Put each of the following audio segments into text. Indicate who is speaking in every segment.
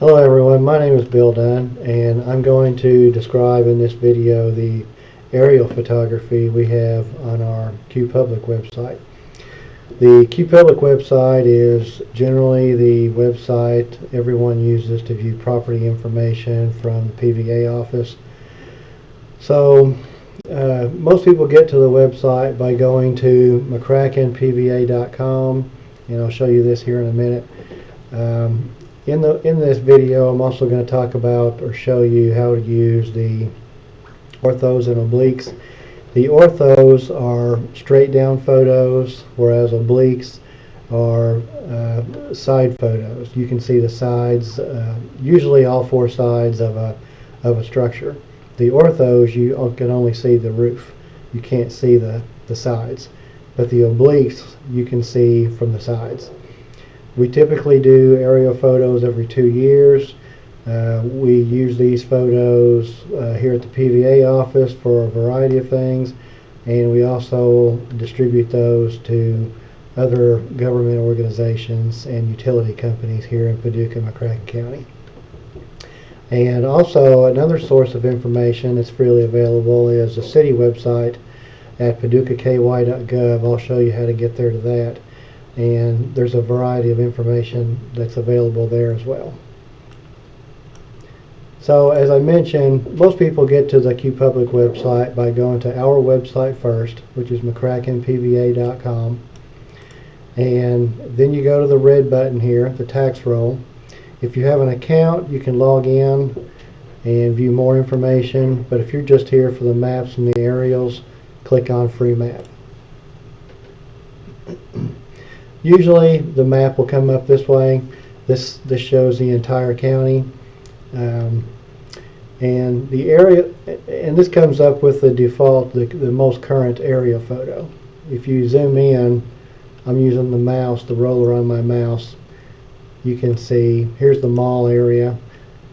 Speaker 1: Hello everyone, my name is Bill Dunn and I'm going to describe in this video the aerial photography we have on our QPublic website. The QPublic website is generally the website everyone uses to view property information from the PVA office. So most people get to the website by going to McCrackenPVA.com, and I'll show you this here in a minute. In this video, I'm also going to talk about or show you how to use the orthos and obliques. The orthos are straight down photos, whereas obliques are side photos. You can see the sides, usually all four sides of a structure. The orthos, you can only see the roof. You can't see the sides. But the obliques, you can see from the sides. We typically do aerial photos every 2 years. We use these photos here at the PVA office for a variety of things, and we also distribute those to other government organizations and utility companies here in Paducah, McCracken County. And also another source of information that's freely available is the city website at paducahky.gov. I'll show you how to get there to that. And there's a variety of information that's available there as well. So as I mentioned, most people get to the QPublic website by going to our website first, which is McCrackenPVA.com, and then you go to the red button here, the tax roll. If you have an account, you can log in and view more information, but if you're just here for the maps and the aerials, click on Free Map. Usually the map will come up this way. This shows the entire county, and the area, and this comes up with the default, the most current area photo. If you zoom in, I'm using the mouse, the roller on my mouse. You can see here's the mall area,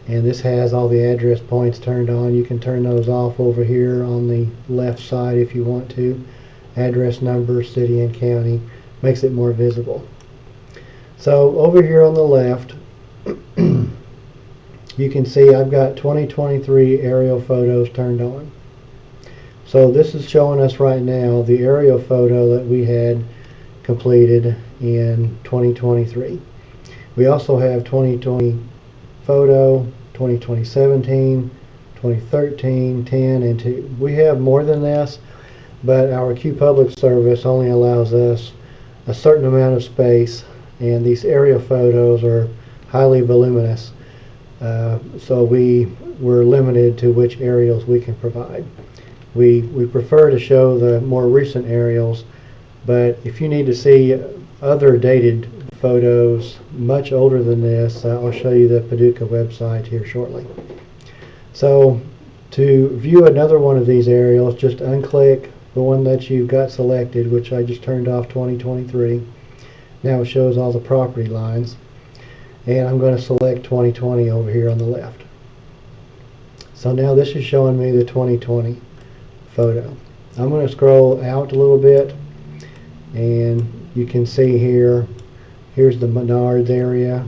Speaker 1: and this has all the address points turned on. You can turn those off over here on the left side if you want to. Address number, city and county. Makes it more visible. So over here on the left, you can see I've got 2023 aerial photos turned on. So this is showing us right now the aerial photo that we had completed in 2023. We also have 2020 photo, 2017, 2013, 10, and 2. We have more than this, but our QPublic service only allows us a certain amount of space, and these aerial photos are highly voluminous, so we're limited to which aerials we can provide. We prefer to show the more recent aerials, but if you need to see other dated photos much older than this, I'll show you the Paducah website here shortly. So to view another one of these aerials, just unclick the one that you've got selected, which I just turned off 2023. Now it shows all the property lines, and I'm going to select 2020 over here on the left. So now this is showing me the 2020 photo. I'm going to scroll out a little bit, and you can see here, here's the Menards area,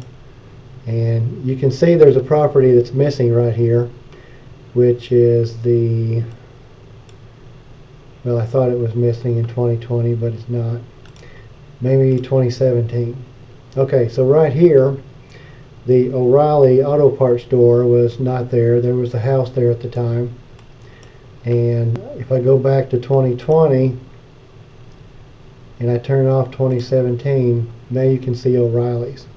Speaker 1: and you can see there's a property that's missing right here, which is the, well, I thought it was missing in 2020, but it's not. Maybe 2017. Okay, so right here, the O'Reilly Auto Parts store was not there. There was a house there at the time. And if I go back to 2020 and I turn off 2017, now you can see O'Reilly's.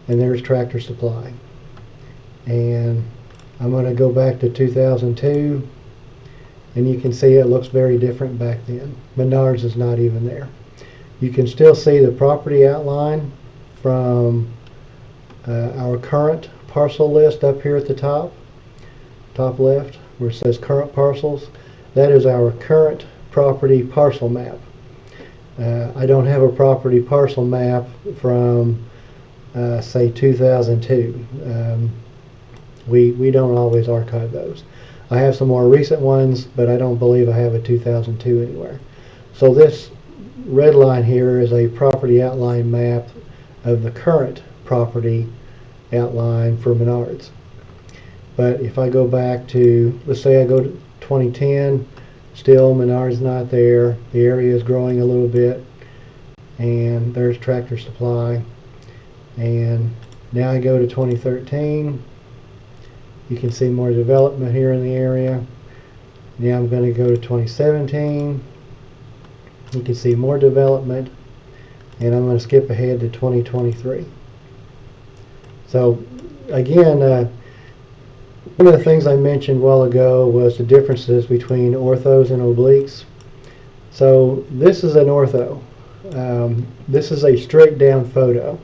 Speaker 1: And there's Tractor Supply. And I'm going to go back to 2002. And you can see it looks very different back then. Menards is not even there. You can still see the property outline from our current parcel list up here at the top left, where it says current parcels. That is our current property parcel map. I don't have a property parcel map from say 2002. We don't always archive those. I have some more recent ones, but I don't believe I have a 2002 anywhere. So this red line here is a property outline map of the current property outline for Menards. But if I go back to, let's say I go to 2010, still Menards not there. The area is growing a little bit, and there's Tractor Supply. And now I go to 2013. You can see more development here in the area. Now I'm going to go to 2017. You can see more development, and I'm going to skip ahead to 2023. So again, one of the things I mentioned a while ago was the differences between orthos and obliques. So this is an ortho. This is a straight down photo.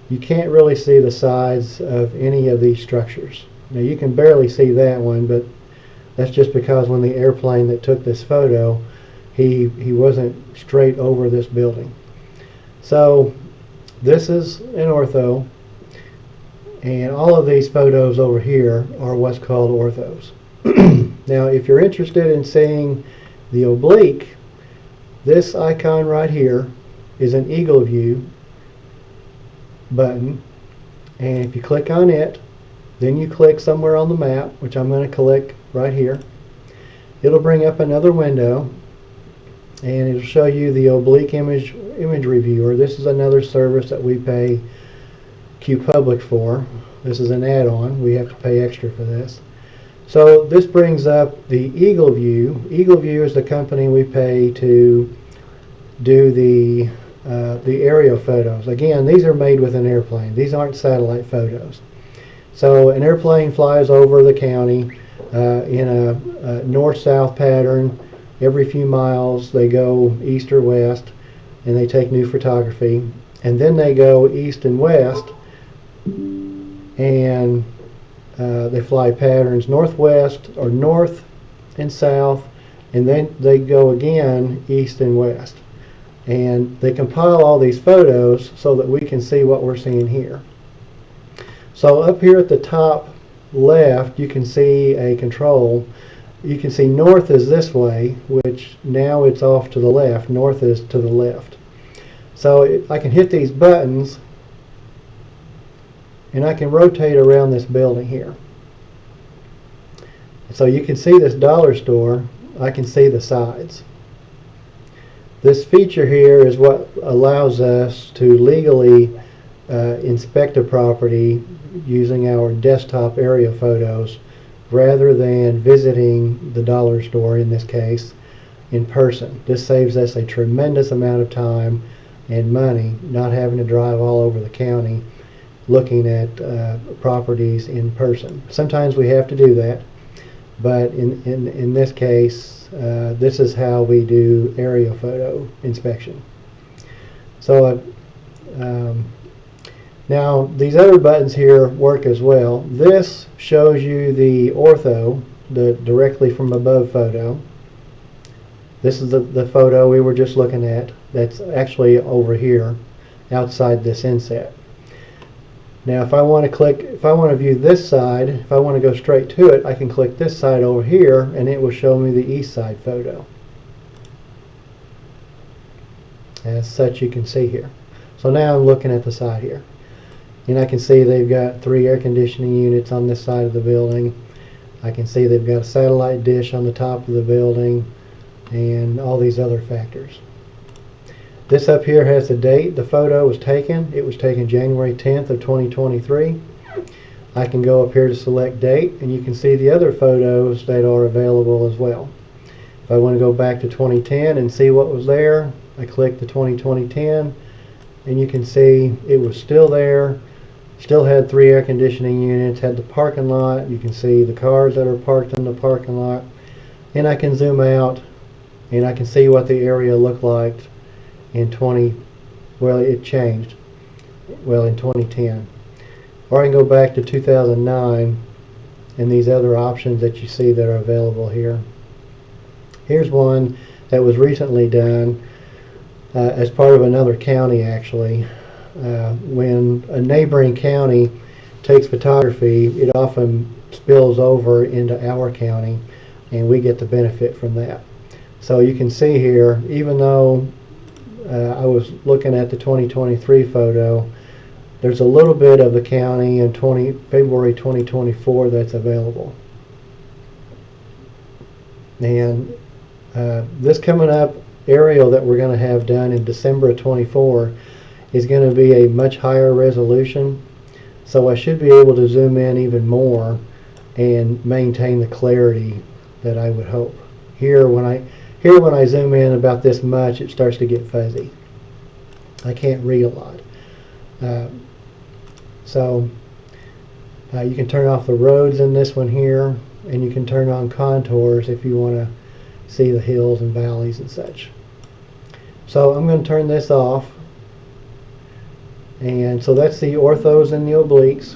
Speaker 1: You can't really see the sides of any of these structures. Now you can barely see that one, but that's just because when the airplane that took this photo, he wasn't straight over this building. So this is an ortho, and all of these photos over here are what's called orthos. Now if you're interested in seeing the oblique, this icon right here is an eagle view button, and if you click on it, then you click somewhere on the map, which I'm going to click right here. It'll bring up another window, and it'll show you the oblique image reviewer. This is another service that we pay QPublic for. This is an add-on. We have to pay extra for this. So this brings up the Eagle View. Eagle View is the company we pay to do the aerial photos. Again, these are made with an airplane. These aren't satellite photos. So an airplane flies over the county in a north-south pattern. Every few miles they go east or west, and they take new photography. And then they go east and west, and they fly patterns northwest or north and south, and then they go again east and west. And they compile all these photos so that we can see what we're seeing here. So up here at the top left, you can see a control. You can see north is this way, which now it's off to the left. North is to the left. So I can hit these buttons, and I can rotate around this building here. So you can see this dollar store. I can see the sides. This feature here is what allows us to legally inspect a property using our desktop aerial photos rather than visiting the dollar store, in this case, in person. This saves us a tremendous amount of time and money, not having to drive all over the county looking at properties in person. Sometimes we have to do that, but in this case, this is how we do aerial photo inspection. So now these other buttons here work as well. This shows you the ortho, the directly from above photo. This is the photo we were just looking at. That's actually over here outside this inset. Now if I want to view this side, if I want to go straight to it, I can click this side over here, and it will show me the east side photo. As such, you can see here. So now I'm looking at the side here, and I can see they've got 3 air conditioning units on this side of the building. I can see they've got a satellite dish on the top of the building, and all these other factors. This up here has the date the photo was taken. It was taken January 10th of 2023. I can go up here to select date, and you can see the other photos that are available as well. If I want to go back to 2010 and see what was there, I click the 2010, and you can see it was still there, still had 3 air conditioning units, had the parking lot. You can see the cars that are parked in the parking lot, and I can zoom out and I can see what the area looked like in it changed, in 2010. Or I can go back to 2009 and these other options that you see that are available here. Here's one that was recently done as part of another county, actually. When a neighboring county takes photography, it often spills over into our county, and we get the benefit from that. So you can see here, even though I was looking at the 2023 photo, There's a little bit of the county in February 2024 that's available. And this coming up aerial that we're going to have done in December of 24 is going to be a much higher resolution, so I should be able to zoom in even more and maintain the clarity that I would hope. Here when I zoom in about this much, it starts to get fuzzy. I can't read a lot. So you can turn off the roads in this one here, and you can turn on contours if you want to see the hills and valleys and such. So I'm going to turn this off, and so that's the orthos and the obliques.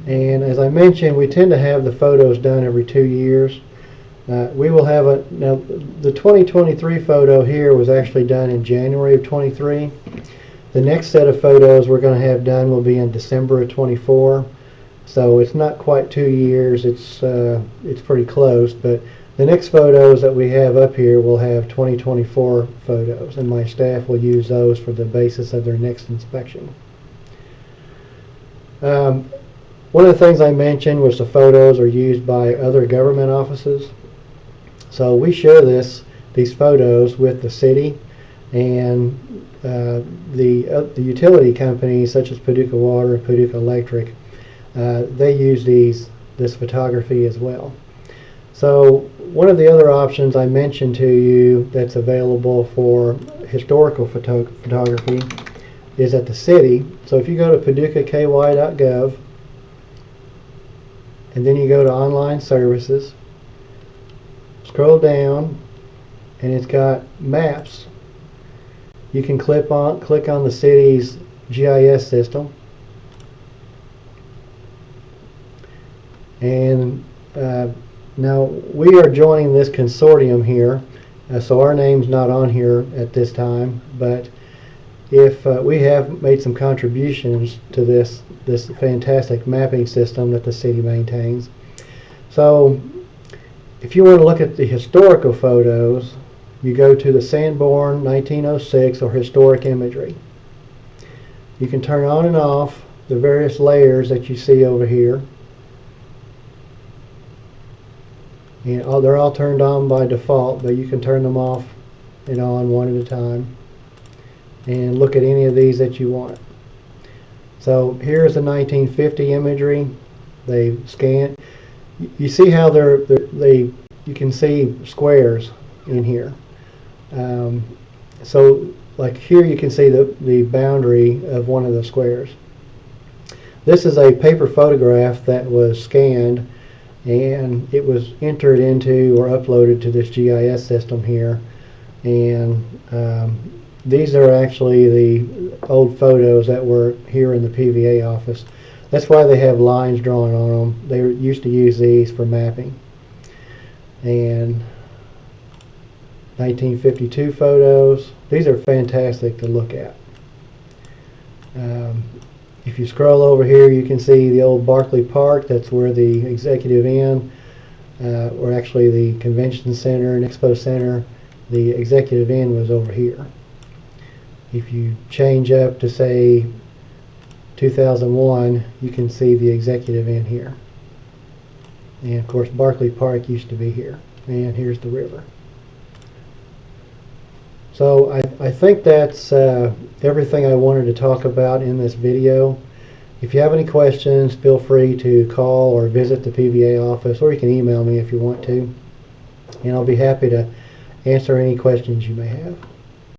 Speaker 1: And as I mentioned, we tend to have the photos done every 2 years. We will have now the 2023 photo here was actually done in January of 23. The next set of photos we're going to have done will be in December of 24. So it's not quite 2 years, it's pretty close, but the next photos that we have up here will have 2024 photos, and my staff will use those for the basis of their next inspection. One of the things I mentioned was the photos are used by other government offices. So we share these photos with the city and the utility companies such as Paducah Water and Paducah Electric. They use this photography as well. So one of the other options I mentioned to you that's available for historical photography is at the city. So if you go to paducahky.gov and then you go to online services, scroll down, and it's got maps. You can click on the city's GIS system, and now we are joining this consortium here, so our name's not on here at this time, but if we have made some contributions to this fantastic mapping system that the city maintains. So if you want to look at the historical photos, you go to the Sanborn 1906 or historic imagery. You can turn on and off the various layers that you see over here. And they're all turned on by default, but you can turn them off and on one at a time and look at any of these that you want. So here's the 1950 imagery. They scan. You see how you can see squares in here. So like here you can see the boundary of one of the squares. This is a paper photograph that was scanned, and it was entered into or uploaded to this GIS system here, and these are actually the old photos that were here in the PVA office. That's why they have lines drawn on them. They used to use these for mapping. And 1952 photos. These are fantastic to look at. If you scroll over here, you can see the old Barclay Park. That's where the Executive Inn, or actually the Convention Center and Expo Center, the Executive Inn was over here. If you change up to say 2001, you can see the Executive Inn here. And of course Barclay Park used to be here. And here's the river. So I think that's everything I wanted to talk about in this video. If you have any questions, feel free to call or visit the PVA office, or you can email me if you want to. And I'll be happy to answer any questions you may have.